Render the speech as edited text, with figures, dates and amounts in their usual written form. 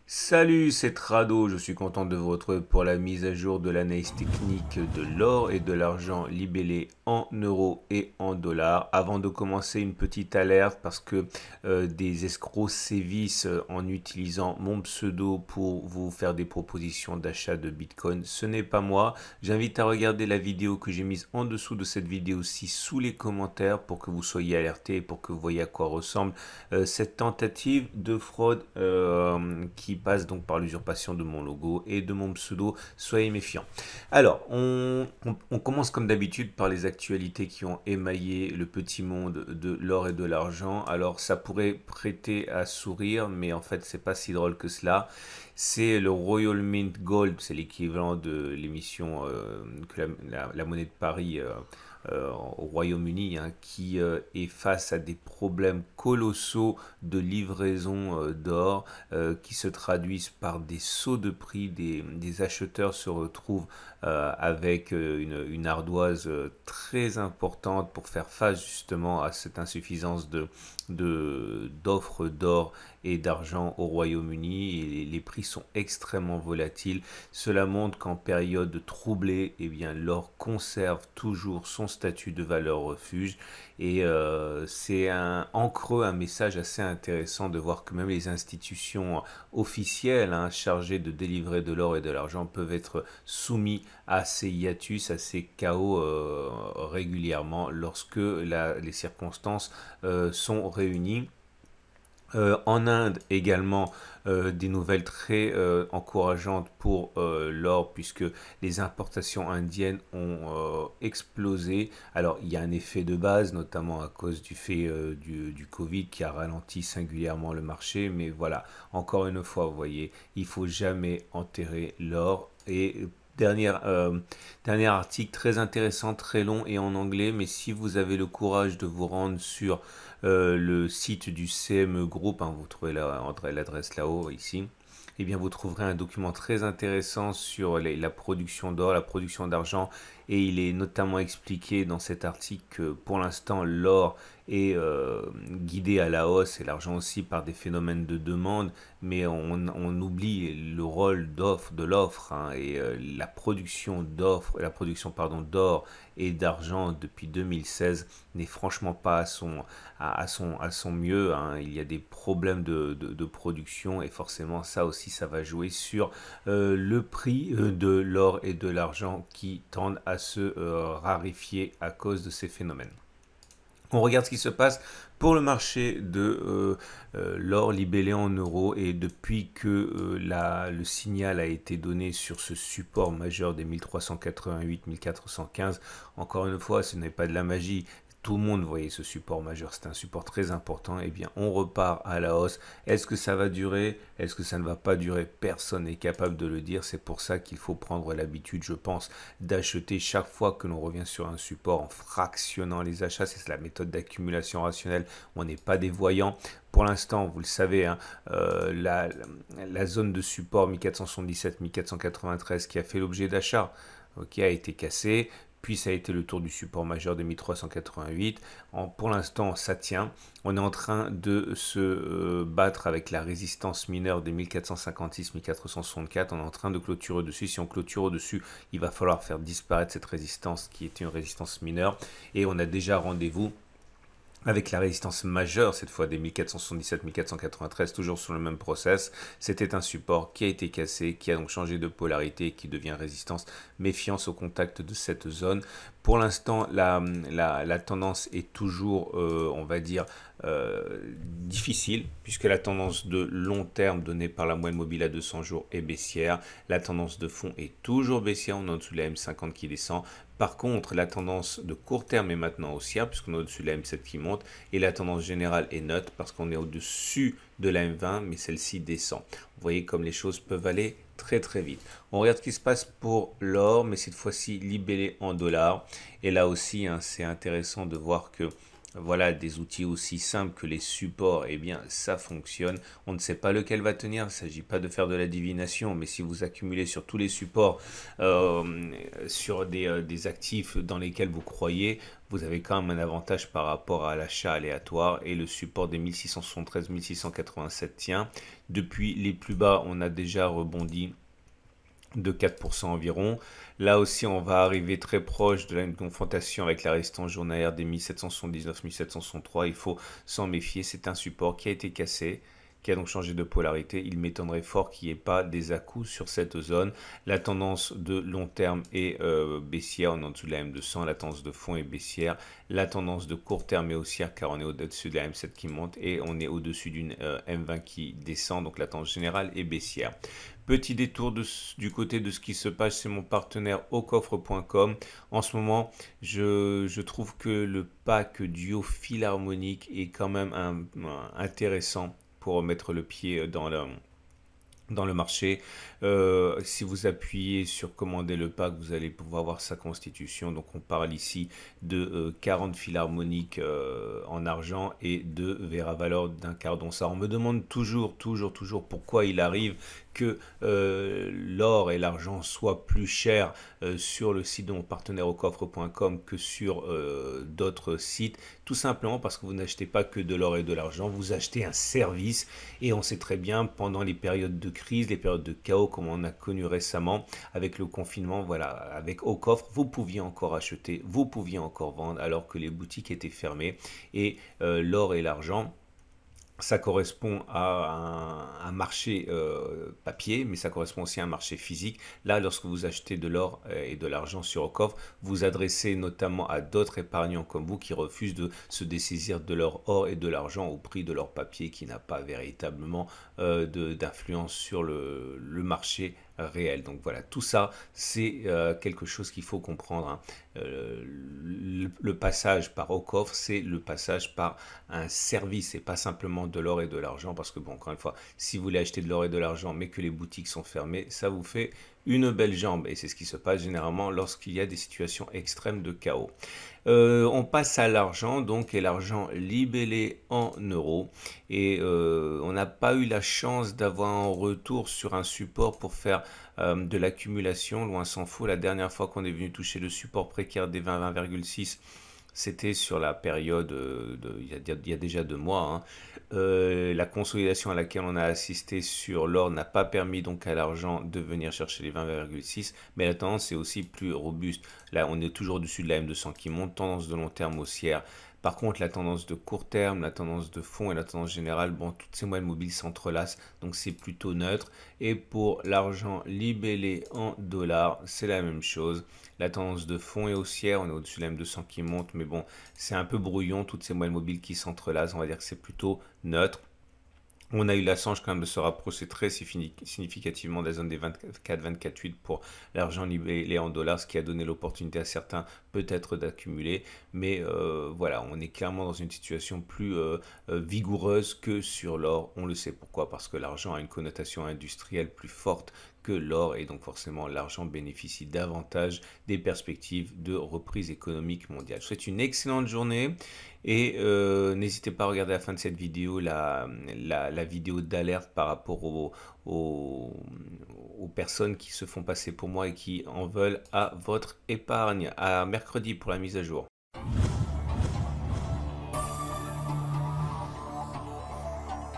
Salut, c'est Trado, je suis content de vous retrouver pour la mise à jour de l'analyse technique de l'or et de l'argent libellés en euros et en dollars. Avant de commencer, une petite alerte parce que des escrocs sévissent en utilisant mon pseudo pour vous faire des propositions d'achat de Bitcoin. Ce n'est pas moi. J'invite à regarder la vidéo que j'ai mise en dessous de cette vidéo aussi sous les commentaires pour que vous soyez alertés et pour que vous voyez à quoi ressemble cette tentative de fraude qui passe donc par l'usurpation de mon logo et de mon pseudo. Soyez méfiants. Alors, on commence comme d'habitude par les actualités qui ont émaillé le petit monde de l'or et de l'argent. Alors, ça pourrait prêter à sourire, mais en fait, c'est pas si drôle que cela. C'est le Royal Mint Gold, c'est l'équivalent de l'émission que la monnaie de Paris au Royaume-Uni, hein, qui est face à des problèmes colossaux de livraison d'or qui se traduisent par des sauts de prix. Des acheteurs se retrouvent avec une ardoise très importante pour faire face justement à cette insuffisance d'offres d'or et d'argent au Royaume-Uni, et les prix sont extrêmement volatiles. Cela montre qu'en période troublée, eh bien, l'or conserve toujours son statut de valeur refuge, et c'est en creux un message assez intéressant de voir que même les institutions officielles, hein, chargées de délivrer de l'or et de l'argent peuvent être soumis à ces hiatus, à ces chaos régulièrement lorsque les circonstances sont réunies. En Inde également, des nouvelles très encourageantes pour l'or, puisque les importations indiennes ont explosé. Alors il y a un effet de base, notamment à cause du fait du Covid qui a ralenti singulièrement le marché, mais voilà, encore une fois, vous voyez, il faut jamais enterrer l'or. Et dernier article très intéressant, très long et en anglais, mais si vous avez le courage de vous rendre sur le site du CME Group, hein, vous trouvez l'adresse là-haut, ici, eh bien vous trouverez un document très intéressant sur la production d'or, la production d'argent, et il est notamment expliqué dans cet article que pour l'instant l'or est guidé à la hausse et l'argent aussi par des phénomènes de demande, mais on oublie le rôle de l'offre, hein, et la production pardon d'or et d'argent depuis 2016 n'est franchement pas à son mieux, hein. Il y a des problèmes de production, et forcément ça aussi ça va jouer sur le prix de l'or et de l'argent qui tendent à se raréfier à cause de ces phénomènes. On regarde ce qui se passe pour le marché de l'or libellé en euros, et depuis que le signal a été donné sur ce support majeur des 1388-1415, encore une fois, ce n'est pas de la magie. Tout le monde voyait ce support majeur, c'est un support très important. Eh bien, on repart à la hausse. Est-ce que ça va durer? Est-ce que ça ne va pas durer? Personne n'est capable de le dire. C'est pour ça qu'il faut prendre l'habitude, je pense, d'acheter chaque fois que l'on revient sur un support en fractionnant les achats. C'est la méthode d'accumulation rationnelle. On n'est pas des voyants. Pour l'instant, vous le savez, hein, la zone de support 1477-1493 qui a fait l'objet d'achats, qui a été cassée. Puis ça a été le tour du support majeur de 1388. Pour l'instant, ça tient. On est en train de se battre avec la résistance mineure des 1456-1464. On est en train de clôturer au-dessus. Si on clôture au-dessus, il va falloir faire disparaître cette résistance qui était une résistance mineure. Et on a déjà rendez-vous avec la résistance majeure, cette fois des 1477-1493, toujours sur le même process. C'était un support qui a été cassé, qui a donc changé de polarité, qui devient résistance. Méfiance au contact de cette zone. Pour l'instant, la tendance est toujours, on va dire, difficile, puisque la tendance de long terme donnée par la moyenne mobile à 200 jours est baissière. La tendance de fond est toujours baissière, on est en dessous de la M50 qui descend. Par contre, la tendance de court terme est maintenant haussière, puisqu'on est au-dessus de la M7 qui monte, et la tendance générale est neutre, parce qu'on est au-dessus de la M20, mais celle-ci descend. Vous voyez comme les choses peuvent aller très très vite. On regarde ce qui se passe pour l'or, mais cette fois-ci libellé en dollars. Et là aussi, hein, c'est intéressant de voir que Voilà, des outils aussi simples que les supports, eh bien, ça fonctionne. On ne sait pas lequel va tenir, il ne s'agit pas de faire de la divination, mais si vous accumulez sur tous les supports, sur des actifs dans lesquels vous croyez, vous avez quand même un avantage par rapport à l'achat aléatoire et le support des 1673-1687 tient. Depuis les plus bas, on a déjà rebondi de 4% environ. Là aussi, on va arriver très proche de la confrontation avec la résistance journalière des 1779-1763. Il faut s'en méfier. C'est un support qui a été cassé, qui a donc changé de polarité. Il m'étonnerait fort qu'il n'y ait pas des à-coups sur cette zone. La tendance de long terme est baissière, on est en dessous de la M200. La tendance de fond est baissière. La tendance de court terme est haussière car on est au-dessus de la M7 qui monte et on est au-dessus d'une M20 qui descend. Donc la tendance générale est baissière. Petit détour du côté de ce qui se passe chez mon partenaire aucoffre.com. En ce moment, je trouve que le pack duo philharmonique est quand même intéressant pour mettre le pied dans le marché. Si vous appuyez sur commander le pack, vous allez pouvoir voir sa constitution. Donc on parle ici de 40 philharmoniques en argent et de Vera Valor d'un quart d'once. On me demande toujours pourquoi il arrive que l'or et l'argent soient plus chers sur le site de mon partenaire aucoffre.com que sur d'autres sites. Tout simplement parce que vous n'achetez pas que de l'or et de l'argent, vous achetez un service et on sait très bien pendant les périodes de crise, les périodes de chaos comme on a connu récemment avec le confinement, voilà, avec Aucoffre, vous pouviez encore acheter, vous pouviez encore vendre alors que les boutiques étaient fermées et l'or et l'argent, ça correspond à un marché papier, mais ça correspond aussi à un marché physique. Là, lorsque vous achetez de l'or et de l'argent sur Aucoffre, vous adressez notamment à d'autres épargnants comme vous qui refusent de se dessaisir de leur or et de l'argent au prix de leur papier qui n'a pas véritablement d'influence sur le marché réel. Donc voilà, tout ça, c'est quelque chose qu'il faut comprendre, hein. Le passage par Aucoffre, c'est le passage par un service et pas simplement de l'or et de l'argent parce que bon, encore une fois, si vous voulez acheter de l'or et de l'argent mais que les boutiques sont fermées, ça vous fait une belle jambe et c'est ce qui se passe généralement lorsqu'il y a des situations extrêmes de chaos. On passe à l'argent donc et l'argent libellé en euros et on n'a pas eu la chance d'avoir un retour sur un support pour faire de l'accumulation, loin s'en faut. La dernière fois qu'on est venu toucher le support précaire des 20,6, c'était sur la période il y a déjà 2 mois, hein. La consolidation à laquelle on a assisté sur l'or n'a pas permis donc à l'argent de venir chercher les 20,6, mais la tendance est aussi plus robuste. Là, on est toujours au-dessus de la M200 qui monte, tendance de long terme haussière. Par contre, la tendance de court terme, la tendance de fond et la tendance générale, bon, toutes ces moyennes mobiles s'entrelacent, donc c'est plutôt neutre. Et pour l'argent libellé en dollars, c'est la même chose. La tendance de fond est haussière, on est au-dessus de la M200 qui monte, mais bon, c'est un peu brouillon, toutes ces moyennes mobiles qui s'entrelacent, on va dire que c'est plutôt neutre. On a eu la chance quand même de se rapprocher très significativement de la zone des 24-24-8 pour l'argent libellé en dollars, ce qui a donné l'opportunité à certains peut-être d'accumuler. Mais voilà, on est clairement dans une situation plus vigoureuse que sur l'or. On le sait pourquoi, parce que l'argent a une connotation industrielle plus forte que l'or et donc forcément l'argent bénéficie davantage des perspectives de reprise économique mondiale. Je vous souhaite une excellente journée et n'hésitez pas à regarder à la fin de cette vidéo la vidéo d'alerte par rapport aux personnes qui se font passer pour moi et qui en veulent à votre épargne. À mercredi pour la mise à jour.